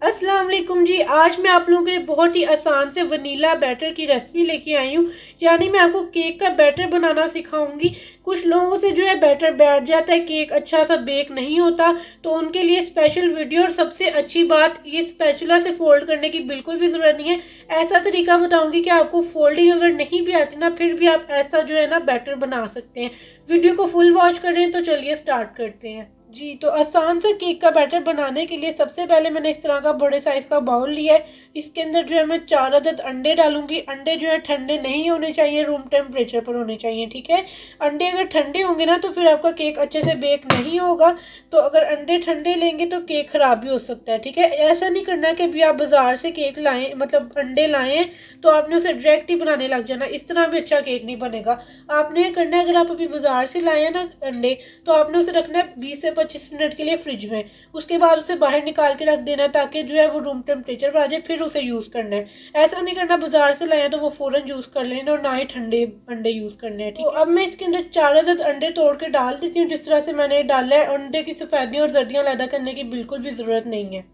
अस्सलाम वालेकुम जी। आज मैं आप लोगों के लिए बहुत ही आसान से वनीला बैटर की रेसिपी लेके आई हूँ। यानी मैं आपको केक का बैटर बनाना सिखाऊंगी। कुछ लोगों से जो है बैटर बैठ जाता है, केक अच्छा सा बेक नहीं होता, तो उनके लिए स्पेशल वीडियो। और सबसे अच्छी बात, ये स्पैचुला से फोल्ड करने की बिल्कुल भी ज़रूरत नहीं है। ऐसा तरीका बताऊंगी कि आपको फोल्डिंग अगर नहीं भी आती ना, फिर भी आप ऐसा जो है ना बैटर बना सकते हैं। वीडियो को फुल वॉच करें। तो चलिए स्टार्ट करते हैं जी। तो आसान सा केक का बैटर बनाने के लिए सबसे पहले मैंने इस तरह का बड़े साइज का बाउल लिया है। इसके अंदर जो है मैं 4 अदद अंडे डालूंगी। अंडे जो है ठंडे नहीं होने चाहिए, रूम टेम्परेचर पर होने चाहिए, ठीक है। अंडे अगर ठंडे होंगे ना तो फिर आपका केक अच्छे से बेक नहीं होगा। तो अगर अंडे ठंडे लेंगे तो केक खराब भी हो सकता है, ठीक है। ऐसा नहीं करना कि अभी आप बाजार से केक लाएं, मतलब अंडे लाएं तो आपने उसे डायरेक्ट ही बनाने लग जाना। इस तरह भी अच्छा केक नहीं बनेगा। आपने ये करना है, अगर आप अभी बाजार से लाए हैं ना अंडे, तो आपने उसे रखना है 20 से 25 मिनट के लिए फ्रिज में। उसके बाद उसे बाहर निकाल के रख देना है ताकि जो है वो रूम टेम्परेचर पर आ जाए, फिर उसे यूज़ करना है। ऐसा नहीं करना बाजार से लाए तो वो फ़ौरन यूज़ कर लेना, और ना ही ठंडे अंडे यूज़ करने हैं, ठीक है। तो अब मैं इसके अंदर 4 अदद अंडे तोड़ के डाल देती हूँ, जिस तरह से मैंने डाला है। अंडे की सफ़ेदियाँ और जर्दियाँ अलग करने की बिल्कुल भी ज़रूरत नहीं है।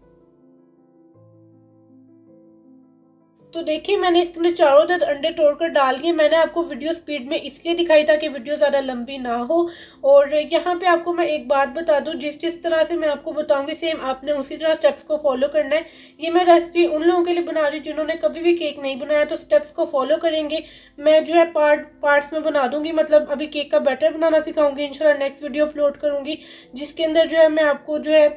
तो देखिए, मैंने इसके अंदर चारों तरफ अंडे तोड़कर डाल दिए। मैंने आपको वीडियो स्पीड में इसलिए दिखाई था कि वीडियो ज़्यादा लंबी ना हो। और यहाँ पे आपको मैं एक बात बता दूं, जिस जिस तरह से मैं आपको बताऊंगी सेम आपने उसी तरह स्टेप्स को फॉलो करना है। ये मैं रेसिपी उन लोगों के लिए बना रही हूँ जिन्होंने कभी भी केक नहीं बनाया, तो स्टेप्स को फॉलो करेंगे। मैं जो है पार्ट्स में बना दूंगी, मतलब अभी केक का बैटर बनाना सिखाऊंगी, इंशाल्लाह नेक्स्ट वीडियो अपलोड करूंगी, जिसके अंदर जो है मैं आपको जो है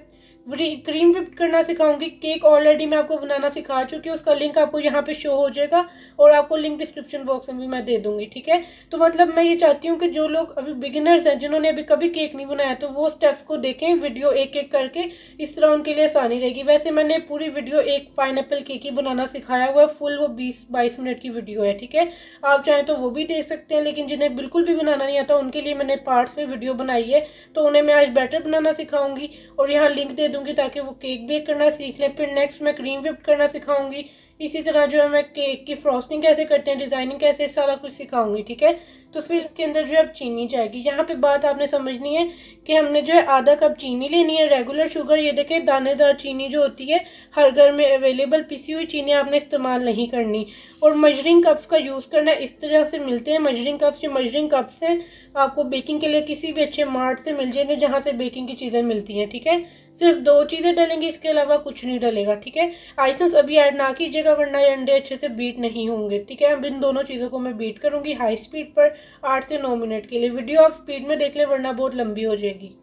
क्रीम व्हिप करना सिखाऊंगी। केक ऑलरेडी मैं आपको बनाना सिखा चुकी हूँ, उसका लिंक आपको यहाँ पे शो हो जाएगा, और आपको लिंक डिस्क्रिप्शन बॉक्स में भी मैं दे दूंगी, ठीक है। तो मतलब मैं ये चाहती हूँ कि जो लोग अभी बिगिनर्स हैं, जिन्होंने अभी कभी केक नहीं बनाया, तो वो स्टेप्स को देखें वीडियो एक एक करके। इस तरह उनके लिए आसानी रहेगी। वैसे मैंने पूरी वीडियो एक पाइनएप्पल केक ही बनाना सिखाया हुआ है, फुल वो 20-22 मिनट की वीडियो है, ठीक है। आप चाहें तो वो भी देख सकते हैं, लेकिन जिन्हें बिल्कुल भी बनाना नहीं आता उनके लिए मैंने पार्ट्स में वीडियो बनाई है। तो उन्हें मैं आज बैटर बनाना सिखाऊंगी, और यहाँ लिंक दे दूंगी ताकि वो केक बेक करना सीख लें। फिर नेक्स्ट मैं क्रीम व्हिप करना सिखाऊंगी। इसी तरह जो है मैं केक की फ्रॉस्टिंग कैसे करते हैं, डिज़ाइनिंग कैसे, सारा कुछ सिखाऊंगी, ठीक है। तो फिर इसके अंदर जो है अब चीनी जाएगी। यहाँ पे बात आपने समझनी है कि हमने जो है आधा कप चीनी लेनी है, रेगुलर शुगर। ये देखें, दानेदार चीनी जो होती है हर घर में अवेलेबल, पिसी हुई चीनी आपने इस्तेमाल नहीं करनी। और मजरिंग कप्स का यूज़ करना है। इस तरह से मिलते हैं मजरिंग कप्स। ये मजरिंग कप्स हैं, आपको बेकिंग के लिए किसी भी अच्छे मार्ट से मिल जाएंगे जहाँ से बेकिंग की चीज़ें मिलती हैं, ठीक है। सिर्फ 2 चीज़ें डलेंगी, इसके अलावा कुछ नहीं डलेगा, ठीक है। आइसेंस अभी ऐड ना कीजिएगा, वरना ये अंडे अच्छे से बीट नहीं होंगे, ठीक है। अब इन दोनों चीज़ों को मैं बीट करूँगी हाई स्पीड पर 8 से 9 मिनट के लिए। वीडियो आप स्पीड में देख लें, वरना बहुत लंबी हो जाएगी।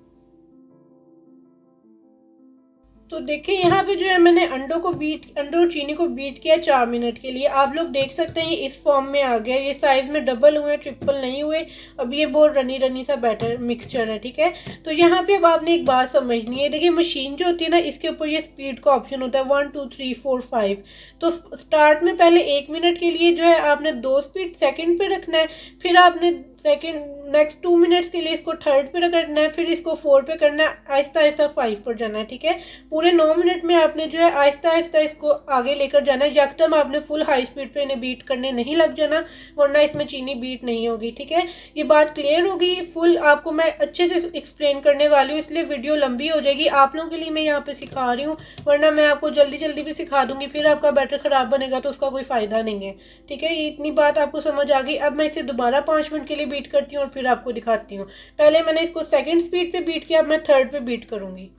तो देखिए, यहाँ पे जो है मैंने अंडों और चीनी को बीट किया 4 मिनट के लिए। आप लोग देख सकते हैं ये इस फॉर्म में आ गया। ये साइज में डबल हुए, ट्रिपल नहीं हुए। अब ये बहुत रनी रनी सा बैटर मिक्सचर है, ठीक है। तो यहाँ पे अब आपने एक बात समझनी है। देखिए, मशीन जो होती है ना, इसके ऊपर ये स्पीड का ऑप्शन होता है 1 2 3 4 5। तो स्टार्ट में पहले 1 मिनट के लिए जो है आपने 2 स्पीड सेकेंड पे रखना है। फिर आपने सेकेंड नेक्स्ट 2 मिनट्स के लिए इसको थर्ड पे रखना है। फिर इसको 4 पे करना है, आहिस्ता आहिस्ता 5 पर जाना है, ठीक है। पूरे 9 मिनट में आपने जो है आहिस्ता आहिस्ता इसको आगे लेकर जाना है। यकदम आपने फुल हाई स्पीड पे इन्हें बीट करने नहीं लग जाना, वरना इसमें चीनी बीट नहीं होगी, ठीक है। ये बात क्लियर होगी। फुल आपको मैं अच्छे से एक्सप्लेन करने वाली हूँ, इसलिए वीडियो लंबी हो जाएगी। आप लोगों के लिए मैं यहाँ पे सिखा रही हूँ, वरना मैं आपको जल्दी जल्दी भी सिखा दूंगी, फिर आपका बैटर खराब बनेगा तो उसका कोई फायदा नहीं है, ठीक है। ये इतनी बात आपको समझ आ गई। अब मैं इसे दोबारा 5 मिनट के लिए बीट करती हूँ और फिर आपको दिखाती हूँ। पहले मैंने इसको सेकेंड स्पीड पे बीट किया, अब मैं थर्ड पे बीट करूंगी।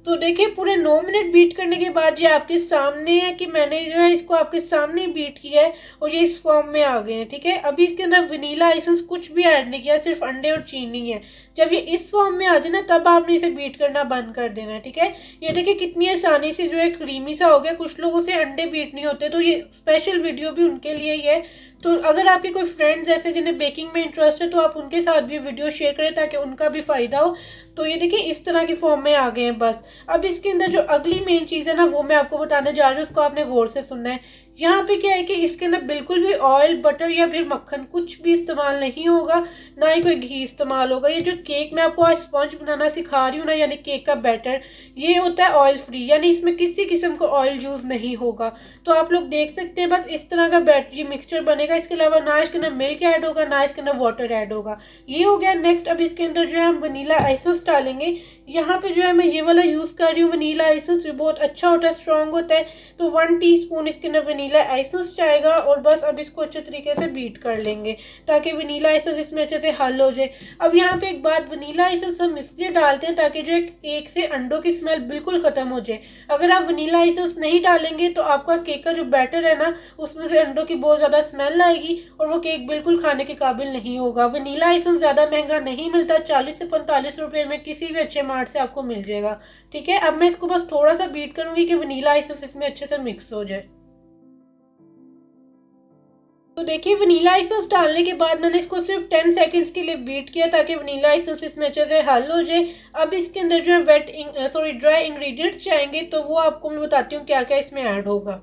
तो देखिए, पूरे 9 मिनट बीट करने के बाद ये आपके सामने है कि मैंने जो है इसको आपके सामने बीट किया है, और ये इस फॉर्म में आ गए हैं, ठीक है। अभी इसके अंदर वनीला एसेंस कुछ भी ऐड नहीं किया, सिर्फ अंडे और चीनी है। जब ये इस फॉर्म में आ जाए ना, तब आपने इसे बीट करना बंद कर देना है, ठीक है। ये देखिए कितनी आसानी से जो है क्रीमी सा हो गया। कुछ लोगों से अंडे बीट नहीं होते, तो ये स्पेशल वीडियो भी उनके लिए ही है। तो अगर आपके कोई फ्रेंड्स ऐसे जिन्हें बेकिंग में इंटरेस्ट है, तो आप उनके साथ भी वीडियो शेयर करें ताकि उनका भी फ़ायदा हो। तो ये देखिए इस तरह की फॉर्म में आ गए हैं बस। अब इसके अंदर जो अगली मेन चीज़ है ना, वो मैं आपको बताने जा रही हूँ, उसको आपने गौर से सुनना है। यहाँ पे क्या है कि इसके अंदर बिल्कुल भी ऑयल, बटर या फिर मक्खन कुछ भी इस्तेमाल नहीं होगा, ना ही कोई घी इस्तेमाल होगा। ये जो केक मैं आपको आज स्पंज बनाना सिखा रही हूँ ना, यानी केक का बैटर, ये होता है ऑयल फ्री, यानी इसमें किसी किस्म का ऑयल यूज़ नहीं होगा। तो आप लोग देख सकते हैं बस इस तरह का बैटर ये मिक्सचर बनेगा। इसके अलावा ना इसके अंदर मिल्क ऐड होगा, ना इसके अंदर वाटर ऐड होगा। ये हो गया। नेक्स्ट अब इसके अंदर जो है हम वनीला एसेंस डालेंगे। यहाँ पे जो है मैं ये वाला यूज़ कर रही हूँ वनीला एसेंस, ये बहुत अच्छा होता है, स्ट्रॉन्ग होता है। तो 1 टीस्पून इसके अंदर वनीला एसेंस जाएगा और बस अब इसको अच्छे तरीके से बीट कर लेंगे ताकि वनीला एसेंस इसमें अच्छे से हल हो जाए। अब यहाँ पे एक बात, वनीला एसेंस हम इसलिए डालते हैं ताकि जो एक से अंडों की स्मेल बिल्कुल ख़त्म हो जाए। अगर आप वनीला एसेंस नहीं डालेंगे तो आपका केक का जो बैटर है ना, उसमें से अंडों की बहुत ज़्यादा स्मेल आएगी और वो केक बिल्कुल खाने के काबिल नहीं होगा। वनीला एसेंस ज़्यादा महंगा नहीं मिलता, 40 से 45 रुपये में किसी भी अच्छे मार्ट से आपको मिल जाएगा। ठीक है, अब मैं इसको बस थोड़ा सा बीट करूंगी कि वनीला एसेंस इसमें अच्छे से मिक्स हो जाए। तो देखिए वनीला एसेंस डालने के बाद मैंने इसको सिर्फ 10 सेकंड्स के लिए बीट किया ताकि वनीला एसेंस इसमें अच्छे से हल हो जाए। अब इसके अंदर जो है ड्राई इंग्रेडिएंट्स जाएंगे, तो वो आपको मैं बताती हूँ क्या क्या इसमें ऐड होगा।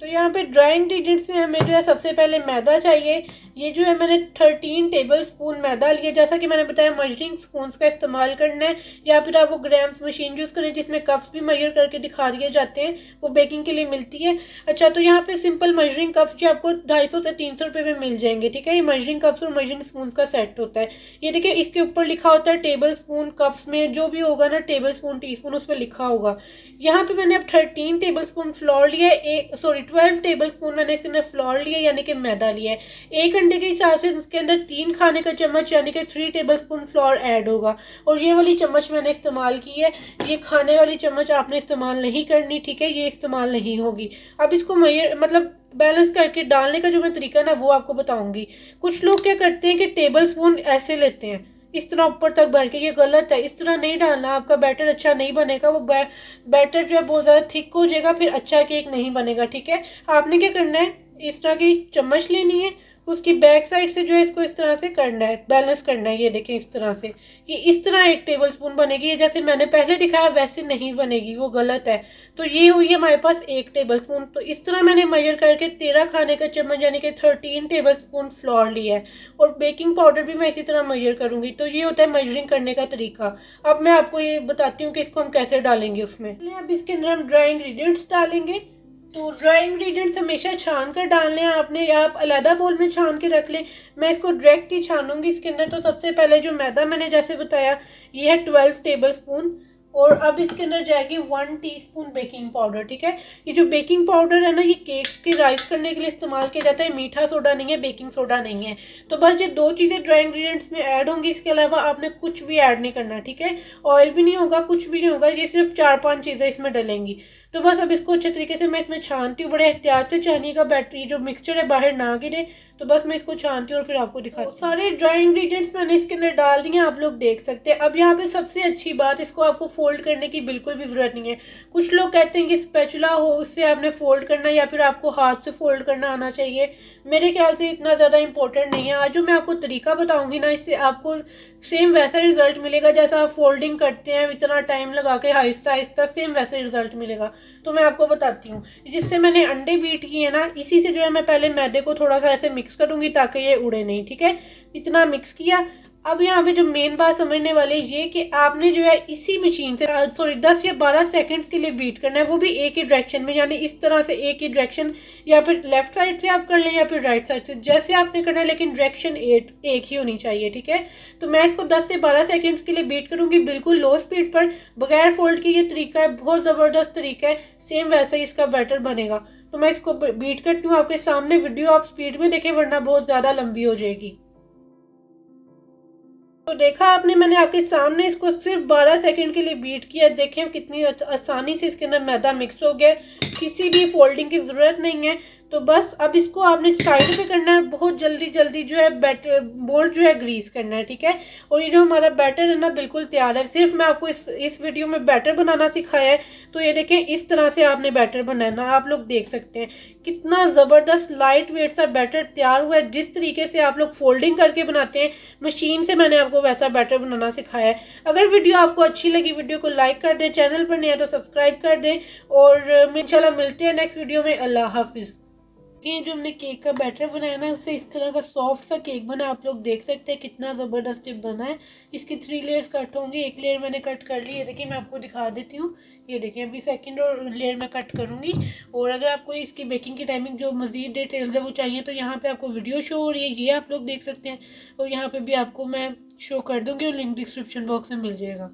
तो यहाँ पे ड्राई इंग्रेडिएंट्स में हमें जो है सबसे पहले मैदा चाहिए। ये जो है मैंने 13 टेबल स्पून मैदा लिया। जैसा कि मैंने बताया मजरिंग स्पून्स का इस्तेमाल करना है, या फिर आप वो ग्राम्स मशीन यूज़ करें जिसमें कप्स भी मेजर करके दिखा दिए जाते हैं, वो बेकिंग के लिए मिलती है। अच्छा, तो यहाँ पे सिंपल मजरिंग कप्स जो आपको 250 से 300 रुपये में मिल जाएंगे। ठीक है, ये मजरिंग कप्स और मजरिंग स्पून का सेट होता है। ये देखिए इसके ऊपर लिखा होता है टेबल स्पून, कप्स में जो भी होगा ना टेबल स्पून टी स्पून उस पर लिखा होगा। यहाँ पे मैंने अब 13 टेबल स्पून फ्लोर लिया है, 12 टेबल स्पून मैंने इसके अंदर फ्लोर लिया यानी कि मैदा लिया है। एक अंडे के हिसाब से इसके अंदर 3 खाने का चम्मच यानी कि 3 टेबल स्पून फ्लोर ऐड होगा। और ये वाली चम्मच मैंने इस्तेमाल की है, ये खाने वाली चम्मच आपने इस्तेमाल नहीं करनी। ठीक है, ये इस्तेमाल नहीं होगी। अब इसको मतलब बैलेंस करके डालने का जो मैं तरीका ना वो आपको बताऊंगी। कुछ लोग क्या करते हैं कि टेबल स्पून ऐसे लेते हैं इस तरह ऊपर तक भर के, ये गलत है। इस तरह नहीं डालना, आपका बैटर अच्छा नहीं बनेगा। वो बैटर जो है बहुत ज़्यादा थिक हो जाएगा, फिर अच्छा केक नहीं बनेगा। ठीक है, आपने क्या करना है, इस तरह की चम्मच लेनी है, उसकी बैक साइड से जो है इसको इस तरह से करना है, बैलेंस करना है। ये देखें इस तरह से, ये इस तरह 1 टेबल स्पून बनेगी। ये जैसे मैंने पहले दिखाया वैसे नहीं बनेगी, वो गलत है। तो ये हुई है हमारे पास 1 टेबल स्पून। तो इस तरह मैंने मेजर करके 13 खाने का चम्मच यानी कि 13 टेबल स्पून फ्लोर लिया है। और बेकिंग पाउडर भी मैं इसी तरह मेजर करूंगी। तो ये होता है मेजरिंग करने का तरीका। अब मैं आपको ये बताती हूँ कि इसको हम कैसे डालेंगे उसमें। अब इसके अंदर हम ड्राई इंग्रेडिएंट्स डालेंगे। तो ड्राई इंग्रेडिएंट्स हमेशा छान कर डालने हैं आपने, या आप अलग बोल में छान के रख लें। मैं इसको डायरेक्ट ही छानूंगी इसके अंदर। तो सबसे पहले जो मैदा मैंने जैसे बताया ये है 12 टेबल स्पून। और अब इसके अंदर जाएगी 1 टीस्पून बेकिंग पाउडर। ठीक है, ये जो बेकिंग पाउडर है ना, ये केक्स की राइस करने के लिए इस्तेमाल किया जाता है। मीठा सोडा नहीं है, बेकिंग सोडा नहीं है। तो बस ये 2 चीज़ें ड्राई इंग्रेडिएंट्स में ऐड होंगी, इसके अलावा आपने कुछ भी ऐड नहीं करना। ठीक है, ऑयल भी नहीं होगा, कुछ भी नहीं होगा, ये सिर्फ 4-5 चीज़ें इसमें डलेंगी। तो बस अब इसको अच्छे तरीके से मैं इसमें छानती हूँ। बड़े एहतियात से छानिएगा, बैटरी जो मिक्सचर है बाहर ना गिरे। तो बस मैं इसको छानती हूँ और फिर आपको दिखाती हूँ। सारे ड्राई इंग्रेडिएंट्स मैंने इसके अंदर डाल दिए, आप लोग देख सकते हैं। अब यहाँ पे सबसे अच्छी बात, इसको आपको फोल्ड करने की बिल्कुल भी ज़रूरत नहीं है। कुछ लोग कहते हैं कि स्पैचुला हो उससे आपने फोल्ड करना, या फिर आपको हाथ से फोल्ड करना आना चाहिए। मेरे ख्याल से इतना ज़्यादा इंपॉर्टेंट नहीं है। आज जो मैं आपको तरीका बताऊंगी ना, इससे आपको सेम वैसा रिजल्ट मिलेगा जैसा आप फोल्डिंग करते हैं इतना टाइम लगा के आहिस्ता आहिस्ता, सेम वैसे रिजल्ट मिलेगा। तो मैं आपको बताती हूँ, जिससे मैंने अंडे बीट किए ना, इसी से जो है मैं पहले मैदे को थोड़ा सा ऐसे मिक्स करूंगी ताकि ये उड़े नहीं। ठीक है, इतना मिक्स किया। अब यहाँ पे जो मेन बात समझने वाले ये कि आपने जो है इसी मशीन से 10 या 12 सेकंड्स के लिए बीट करना है, वो भी एक ही डायरेक्शन में, यानी इस तरह से एक ही डायरेक्शन, या फिर लेफ्ट साइड से आप कर लें या फिर राइट साइड से, जैसे आपने करना है, लेकिन डायरेक्शन एक ही होनी चाहिए। ठीक है, तो मैं इसको 10 से 12 सेकंड्स के लिए बीट करूंगी बिल्कुल लो स्पीड पर, बगैर फोल्ड की। ये तरीका है, बहुत ज़बरदस्त तरीका है, सेम वैसे ही इसका बैटर बनेगा। तो मैं इसको बीट करती हूँ आपके सामने। वीडियो आप स्पीड में देखें वरना बहुत ज़्यादा लंबी हो जाएगी। तो देखा आपने, मैंने आपके सामने इसको सिर्फ 12 सेकंड के लिए बीट किया। देखें कितनी आसानी से इसके अंदर मैदा मिक्स हो गया, किसी भी फोल्डिंग की ज़रूरत नहीं है। तो बस अब इसको आपने साइड पे करना है, बहुत जल्दी जल्दी जो है बैटर बोल्ड जो है ग्रीस करना है। ठीक है, और ये जो हमारा बैटर है ना बिल्कुल तैयार है। सिर्फ मैं आपको इस वीडियो में बैटर बनाना सिखाया है। तो ये देखें इस तरह से आपने बैटर बनाना, आप लोग देख सकते हैं कितना ज़बरदस्त लाइट वेट सा बैटर तैयार हुआ है। जिस तरीके से आप लोग फोल्डिंग करके बनाते हैं मशीन से, मैंने आपको वैसा बैटर बनाना सिखाया है। अगर वीडियो आपको अच्छी लगी, वीडियो को लाइक कर दें, चैनल पर नहीं है तो सब्सक्राइब कर दें। और इंशाल्लाह मिलते हैं नेक्स्ट वीडियो में। अल्लाह हाफिज़। ये जो हमने केक का बैटर बनाया ना, उससे इस तरह का सॉफ्ट सा केक बना। आप लोग देख सकते हैं कितना ज़बरदस्त बना है। इसकी 3 लेयर्स कट होंगी। एक लेयर मैंने कट कर ली है, देखिए मैं आपको दिखा देती हूँ। ये देखिए अभी सेकंड और लेयर मैं कट करूँगी। और अगर आपको इसकी बेकिंग की टाइमिंग जो मज़ीद डिटेल्स है वो चाहिए तो यहाँ पे आपको वीडियो शो हो रही है, ये आप लोग देख सकते हैं। और यहाँ पे भी आपको मैं शो कर दूँगी और लिंक डिस्क्रिप्शन बॉक्स में मिल जाएगा।